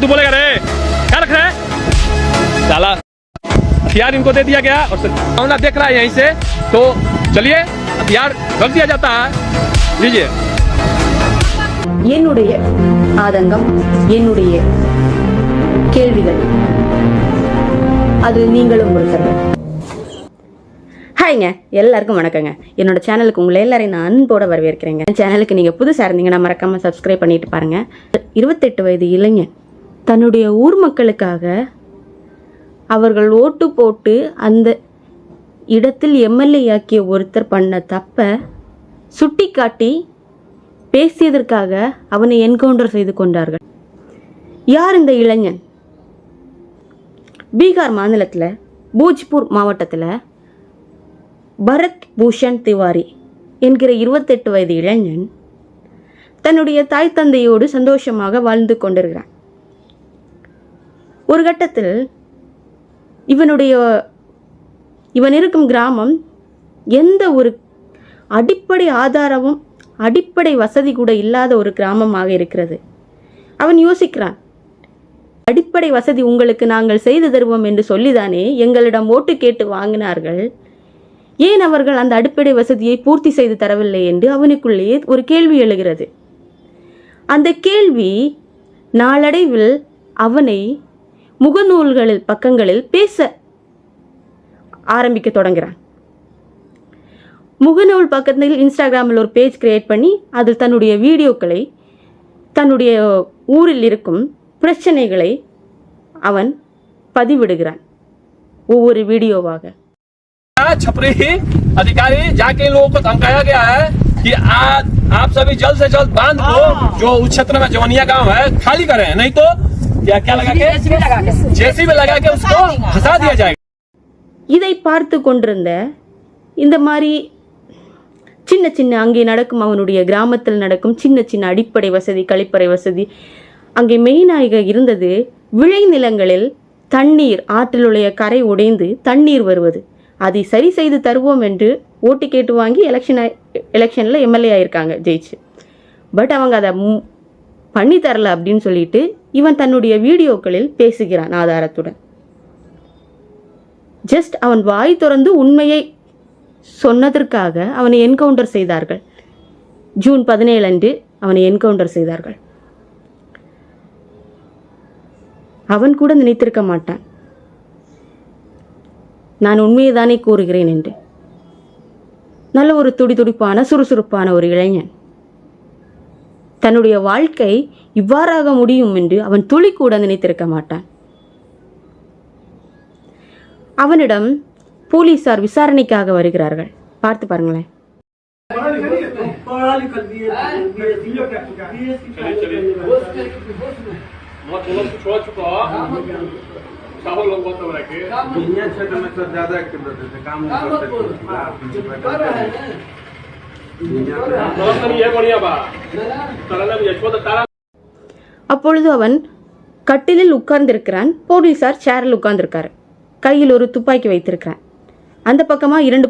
फालतू बोलेगा रे, क्या रख रहा है साला। हथियार इनको दे दिया गया और मामला देख रहा है यहीं से, तो चलिए हथियार रख दिया जाता है, लीजिए। என்னுடைய ஆதங்கம், என்னுடைய கேள்விகள், அது நீங்களும் ஒருத்தர். ஹாய்ங்க, எல்லாருக்கும் வணக்கங்க. என்னோட சேனலுக்கு உங்களை எல்லாரையும் நான் அன்போட வரவேற்கிறேங்க. சேனலுக்கு நீங்கள் புதுசாக இருந்தீங்கன்னா மறக்காமல் சப்ஸ்கிரைப் பண்ணிட்டு பாருங்க. 28 வயது இளைஞன் தன்னுடைய ஊர் மக்களுக்காக அவர்கள் ஓட்டு போட்டு அந்த இடத்தில் எம்எல்ஏ ஆக்கிய ஒருத்தர் பண்ண தப்பை சுட்டி காட்டி பேசியதற்காக அவனை என்கவுண்டர் செய்து கொண்டார்கள். யார் இந்த இளைஞன்? பீகார் மாநிலத்தில் போஜ்பூர் மாவட்டத்தில் பரத் பூஷன் திவாரி என்கிற 28 வயது இளைஞன் தன்னுடைய தாய் தந்தையோடு சந்தோஷமாக வாழ்ந்து கொண்டிருக்கிறான். ஒரு கட்டத்தில் இவன் இருக்கும் கிராமம் எந்த ஒரு அடிப்படை ஆதாரமும் அடிப்படை வசதி கூட இல்லாத ஒரு கிராமமாக இருக்கிறது. அவன் யோசிக்கிறான், அடிப்படை வசதி உங்களுக்கு நாங்கள் செய்து தருவோம் என்று சொல்லிதானே எங்களிடம் ஓட்டு கேட்டு வாங்கினார்கள், ஏன் அவர்கள் அந்த அடிப்படை வசதியை பூர்த்தி செய்து தரவில்லை என்று அவனுக்குள்ளேயே ஒரு கேள்வி எழுகிறது. அந்த கேள்வி நாளடைவில் அவனை முகநூல்களில் பக்கங்களில் பேச ஆரம்பிக்க தொடங்குகிறான். முகநூல் பக்கத்தில் இன்ஸ்டாகிராமில் ஒரு பேஜ் கிரியேட் பண்ணி அதில் தன்னுடைய வீடியோக்களை, தன்னுடைய ஊரில் இருக்கும் பிரச்சனைகளை அவன் பதிவிடுகிறான் ஒவ்வொரு வீடியோவாக. छपरी अधिकारी जाके लोगों को धमकाया गया है कि आज आप सभी जल्द से जल्द बांध को जो उस क्षेत्र में जवनिया गांव है खाली करें, नहीं तो क्या लगा के जेसीबी लगा के उसको फंसा दिया जाएगा. இதை பார்த்து கொண்டிருந்த இந்த மாதிரி சின்ன சின்ன அங்கே நடக்கும், அவனுடைய கிராமத்தில் நடக்கும் சின்ன சின்ன அடிப்படை வசதி, கழிப்பறை வசதி, அங்கே மெயினாக இருந்தது விளைநிலங்களில் தண்ணீர், ஆற்றில் உள்ள கரை உடைந்து தண்ணீர் வருவது, அதை சரி செய்து தருவோம் என்று ஓட்டு கேட்டு வாங்கி எலெக்ஷனில் எம்எல்ஏ ஆயிருக்காங்க, ஜெயிச்சு. பட் அவங்க அதை பண்ணி தரல அப்படின்னு சொல்லிட்டு இவன் தன்னுடைய வீடியோக்களில் பேசுகிறான் ஆதாரத்துடன். ஜஸ்ட் அவன் வாய் திறந்து உண்மையை சொன்னதற்காக அவனை என்கவுண்டர் செய்தார்கள். ஜூன் 17 அன்று அவனை என்கவுண்டர் செய்தார்கள். அவன் கூட நினைத்திருக்க மாட்டான் நான் உண்மையை தானே கூறுகிறேன் என்று. நல்ல ஒரு துடிதுடிப்பான சுறுசுறுப்பான ஒரு இளைஞன். தன்னுடைய வாழ்க்கை இவ்வாறாக முடியும் என்று அவன் துளி கூட நினைத்திருக்க மாட்டான். அவனிடம் போலீசார் விசாரணைக்காக வருகிறார்கள். பார்த்து பாருங்களேன். அப்பொழுது அவன் கட்டிலில் உட்கார்ந்திருக்கிறான். போலீசார் சேரில் உட்கார்ந்திருக்காரு. கையில் ஒரு துப்பாக்கி வைத்திருக்கிறான். அந்த பக்கமாக 2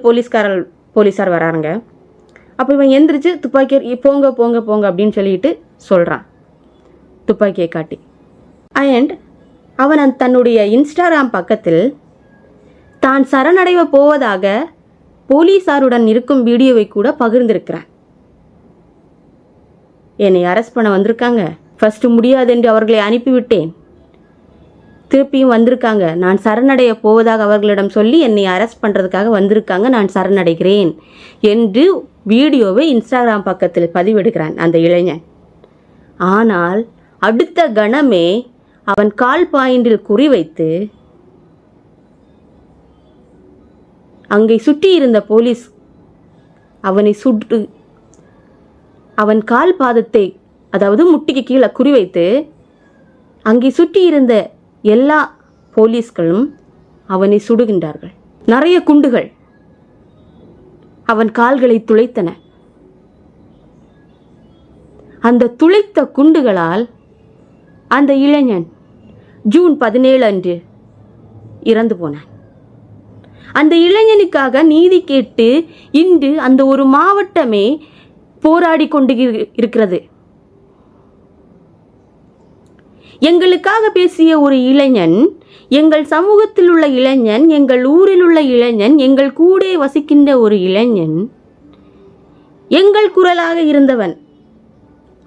போலீஸார் வராங்க. அப்போ இவன் எந்திரிச்சு துப்பாக்கி போங்க போங்க போங்க அப்படின்னு சொல்லிட்டு சொல்கிறான் துப்பாக்கியை காட்டி. அண்ட் அவன் தன்னுடைய இன்ஸ்டாகிராம் பக்கத்தில் தான் சரணடைய போவதாக போலீஸாருடன் இருக்கும் வீடியோவை கூட பகிர்ந்திருக்கிறான். என்னை அரெஸ்ட் பண்ண வந்திருக்காங்க, ஃபர்ஸ்ட் முடியாது என்று அவர்களை அனுப்பிவிட்டேன், திருப்பியும் வந்திருக்காங்க, நான் சரணடைய போவதாக அவர்களிடம் சொல்லி என்னை அரெஸ்ட் பண்ணுறதுக்காக வந்திருக்காங்க, நான் சரணடைகிறேன் என்று வீடியோவை இன்ஸ்டாகிராம் பக்கத்தில் பதிவிடுகிறான் அந்த இளைஞன். ஆனால் அடுத்த கணமே அவன் கால் பாயிண்டில் குறிவைத்து அங்கே சுற்றி இருந்த போலீஸ் அவனை சுட்டு அவன் கால் பாதத்தை, அதாவது முட்டிக்கு கீழே குறிவைத்து அங்கே சுற்றி இருந்த எல்லா போலீஸ்களும் அவனை சுடுகின்றார்கள். நிறைய குண்டுகள் அவன் கால்களை துளைத்தன. அந்த துளைத்த குண்டுகளால் அந்த இளைஞன் ஜூன் 17 அன்று இறந்து போனான். அந்த இளைஞனுக்காக நீதி கேட்டு இன்று அந்த ஒரு மாவட்டமே போராடி கொண்டு இருக்கிறது. எங்களுக்காக பேசிய ஒரு இளைஞன், எங்கள் சமூகத்தில் உள்ள இளைஞன், எங்கள் ஊரில் உள்ள இளைஞன், எங்கள் கூட வசிக்கின்ற ஒரு இளைஞன், எங்கள் குரலாக இருந்தவன்,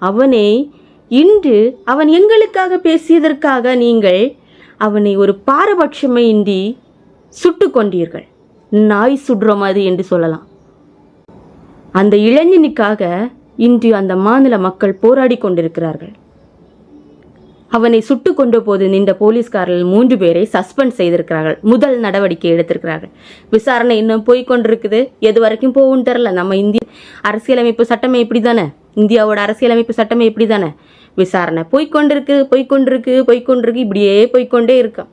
அவனே இன்று அவன் எங்களுக்காக பேசியதற்காக நீங்கள் அவனை ஒரு பாரபட்சமின்றி சுட்டு கொண்டீர்கள். நாய் சுடுற மாதிரி என்று சொல்லலாம். அந்த இளைஞனுக்காக இன்று அந்த மாநில மக்கள் போராடி கொண்டிருக்கிறார்கள். அவனை சுட்டு கொண்ட போது நின்ற போலீஸ்காரர்கள் 3 பேரை சஸ்பெண்ட் செய்திருக்கிறார்கள். முதல் நடவடிக்கை எடுத்திருக்கிறார்கள். விசாரணை இன்னும் போய்கொண்டிருக்குது. எது வரைக்கும் போகும்னு தெரில. நம்ம இந்திய அரசியலமைப்பு சட்டமே இப்படி தானே, இந்தியாவோட அரசியலமைப்பு சட்டமே இப்படி தானே. விசாரணை போய்கொண்டிருக்கு, இப்படியே போய்கொண்டே இருக்கும்.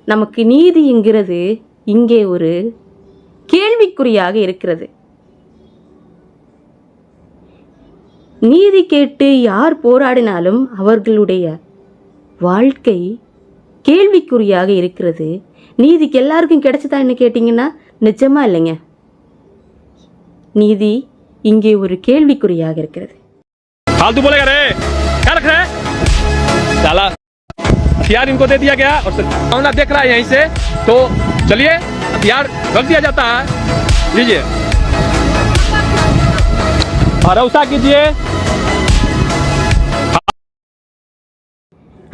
நமக்கு நீதிங்கிறது இங்கே ஒரு கேள்விக்குறியாக இருக்கிறது. நீதி கேட்டு யார் போராடினாலும் அவர்களுடைய வாழ்க்கை கேள்விக்குறியாக இருக்கிறது. நீதிக்கு எல்லாருக்கும் கிடைச்சதா என்ன கேட்டிங்கன்னா நிஜமா இல்லைங்க. நீதி இங்கே ஒரு கேள்விக்குறியாக இருக்கிறது. फालतू बोलेगा रे, क्या रख रहा है? साला हथियार इनको दे दिया गया और सामना देख रहा है यहीं से, तो चलिए हथियार रख दिया जाता है. लीजिए, भरोसा कीजिए.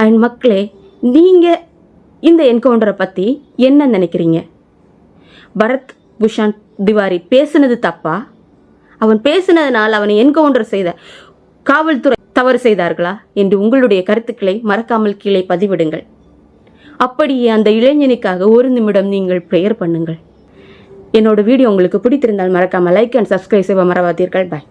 அண்ட் மக்களே, நீங்கள் இந்த என்கவுண்டரை பற்றி என்ன நினைக்கிறீங்க? பரத் பூஷன் திவாரி பேசுனது தப்பா? அவன் பேசுனதுனால் அவனை என்கவுண்டர் செய்த காவல்துறை தவறு செய்தார்களா என்று உங்களுடைய கருத்துக்களை மறக்காமல் கீழே பதிவிடுங்கள். அப்படியே அந்த இளைஞனுக்காக 1 நிமிடம் நீங்கள் ப்ரேயர் பண்ணுங்கள். என்னோட வீடியோ உங்களுக்கு பிடித்திருந்தால் மறக்காமல் லைக் அண்ட் சப்ஸ்கிரைப் செய்ய மறவாதீர்கள். பாய்.